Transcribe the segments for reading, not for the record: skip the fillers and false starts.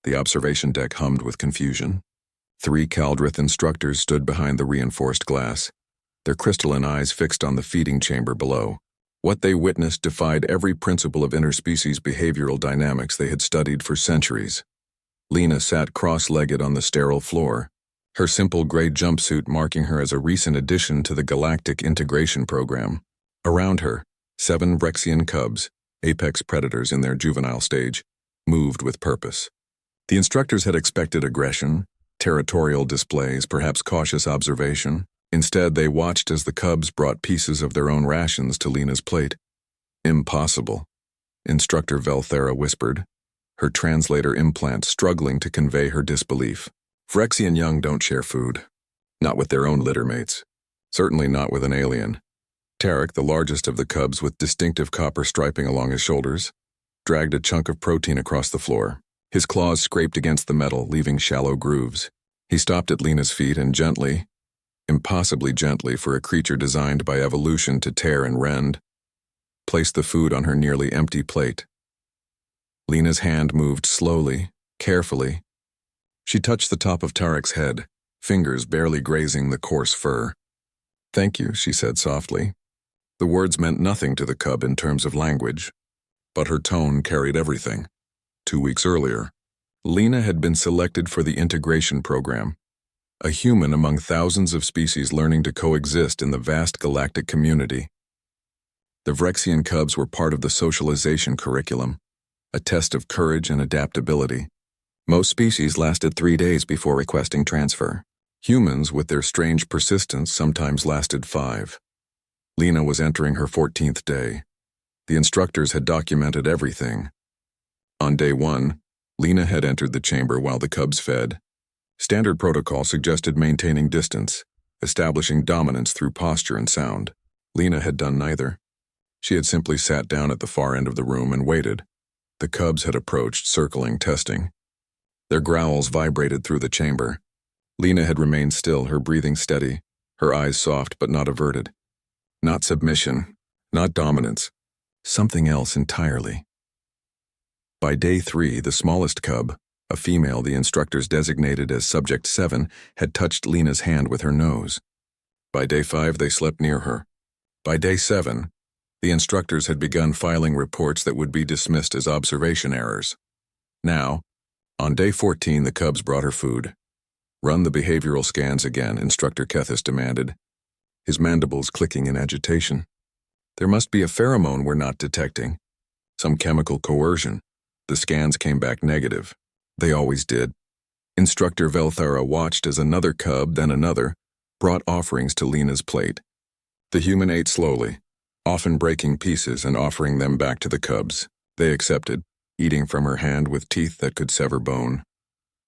The observation deck hummed with confusion. 3 Caldrith instructors stood behind the reinforced glass, their crystalline eyes fixed on the feeding chamber below. What they witnessed defied every principle of interspecies behavioral dynamics they had studied for centuries. Lena sat cross-legged on the sterile floor, her simple gray jumpsuit marking her as a recent addition to the Galactic Integration Program. Around her, 7 Vrexian cubs, apex predators in their juvenile stage, moved with purpose. The instructors had expected aggression, territorial displays, perhaps cautious observation. Instead, they watched as the cubs brought pieces of their own rations to Lena's plate. Impossible, Instructor Velthera whispered, her translator implant struggling to convey her disbelief. Vrexian young don't share food. Not with their own littermates. Certainly not with an alien. Tarek, the largest of the cubs with distinctive copper striping along his shoulders, dragged a chunk of protein across the floor. His claws scraped against the metal, leaving shallow grooves. He stopped at Lena's feet and gently, impossibly gently for a creature designed by evolution to tear and rend, placed the food on her nearly empty plate. Lena's hand moved slowly, carefully. She touched the top of Tarek's head, fingers barely grazing the coarse fur. "Thank you," she said softly. The words meant nothing to the cub in terms of language, but her tone carried everything. 2 weeks earlier, Lena had been selected for the integration program, a human among thousands of species learning to coexist in the vast galactic community. The Vrexian cubs were part of the socialization curriculum, a test of courage and adaptability. Most species lasted 3 days before requesting transfer. Humans, with their strange persistence, sometimes lasted 5. Lena was entering her 14th day. The instructors had documented everything. On day 1, Lena had entered the chamber while the cubs fed. Standard protocol suggested maintaining distance, establishing dominance through posture and sound. Lena had done neither. She had simply sat down at the far end of the room and waited. The cubs had approached, circling, testing. Their growls vibrated through the chamber. Lena had remained still, her breathing steady, her eyes soft but not averted. Not submission, not dominance, something else entirely. By day 3, the smallest cub, a female the instructors designated as Subject 7, had touched Lena's hand with her nose. By day 5, they slept near her. By day 7, the instructors had begun filing reports that would be dismissed as observation errors. Now, on day 14, the cubs brought her food. "Run the behavioral scans again," Instructor Kethis demanded, his mandibles clicking in agitation. "There must be a pheromone we're not detecting. Some chemical coercion." The scans came back negative. They always did. Instructor Velthera watched as another cub, then another, brought offerings to Lena's plate. The human ate slowly, often breaking pieces and offering them back to the cubs. They accepted, eating from her hand with teeth that could sever bone.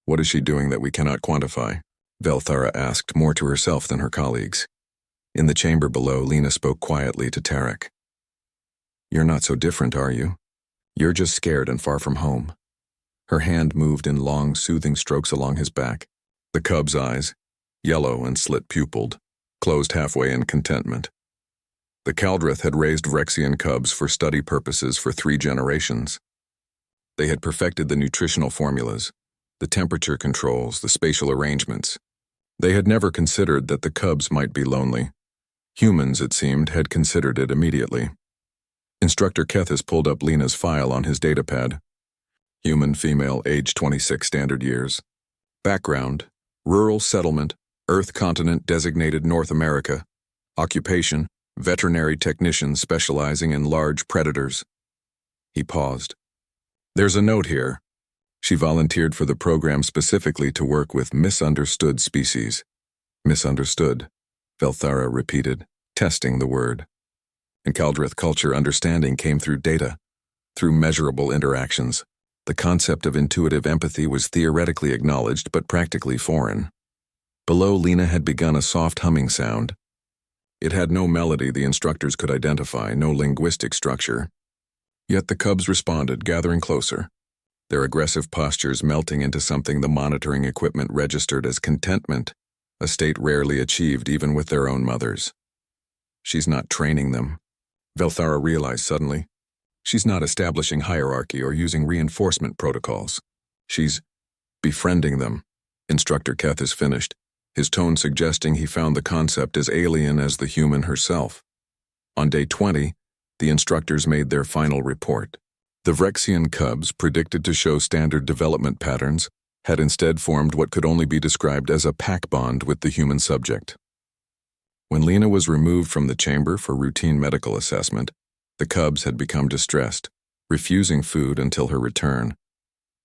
"What is she doing that we cannot quantify?" Velthera asked, more to herself than her colleagues. In the chamber below, Lena spoke quietly to Tarek. "You're not so different, are you? You're just scared and far from home." Her hand moved in long, soothing strokes along his back. The cub's eyes, yellow and slit-pupiled, closed halfway in contentment. The Caldrith had raised Vrexian cubs for study purposes for 3 generations. They had perfected the nutritional formulas, the temperature controls, the spatial arrangements. They had never considered that the cubs might be lonely. Humans, it seemed, had considered it immediately. Instructor Kethis pulled up Lena's file on his datapad. Human, female, age 26 standard years. Background, rural settlement, Earth continent designated North America. Occupation, veterinary technician specializing in large predators. He paused. "There's a note here. She volunteered for the program specifically to work with misunderstood species." "Misunderstood," Velthera repeated, testing the word. In Caldrith culture, understanding came through data, through measurable interactions. The concept of intuitive empathy was theoretically acknowledged but practically foreign. Below, Lena had begun a soft humming sound. It had no melody the instructors could identify, no linguistic structure. Yet the cubs responded, gathering closer, their aggressive postures melting into something the monitoring equipment registered as contentment, a state rarely achieved even with their own mothers. "She's not training them," Velthera realized suddenly. "She's not establishing hierarchy or using reinforcement protocols. She's Befriending them. Instructor Kethis finished, his tone suggesting he found the concept as alien as the human herself. On day 20, the instructors made their final report. The Vrexian cubs, predicted to show standard development patterns, had instead formed what could only be described as a pack bond with the human subject. When Lena was removed from the chamber for routine medical assessment, the cubs had become distressed, refusing food until her return.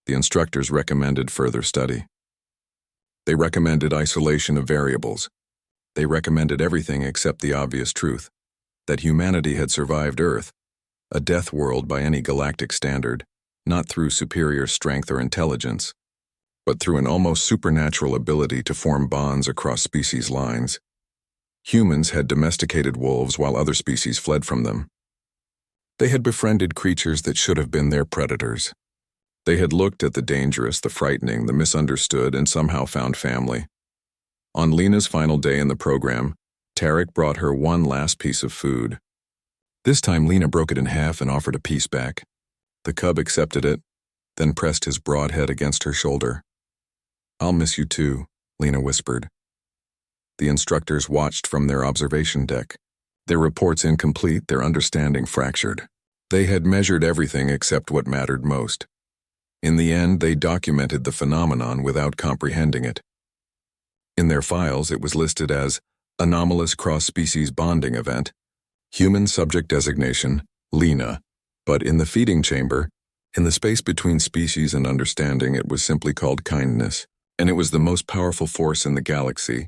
The instructors recommended further study. They recommended isolation of variables. They recommended everything except the obvious truth, that humanity had survived Earth, a death world by any galactic standard, not through superior strength or intelligence, but through an almost supernatural ability to form bonds across species lines. Humans had domesticated wolves while other species fled from them. They had befriended creatures that should have been their predators. They had looked at the dangerous, the frightening, the misunderstood, and somehow found family. On Lena's final day in the program, Tarek brought her one last piece of food. This time Lena broke it in half and offered a piece back. The cub accepted it, then pressed his broad head against her shoulder. "I'll miss you too," Lena whispered. The instructors watched from their observation deck, their reports incomplete, their understanding fractured. They had measured everything except what mattered most. In the end, they documented the phenomenon without comprehending it. In their files, it was listed as anomalous cross-species bonding event, human subject designation, Lena, but in the feeding chamber, in the space between species and understanding, it was simply called kindness, and it was the most powerful force in the galaxy,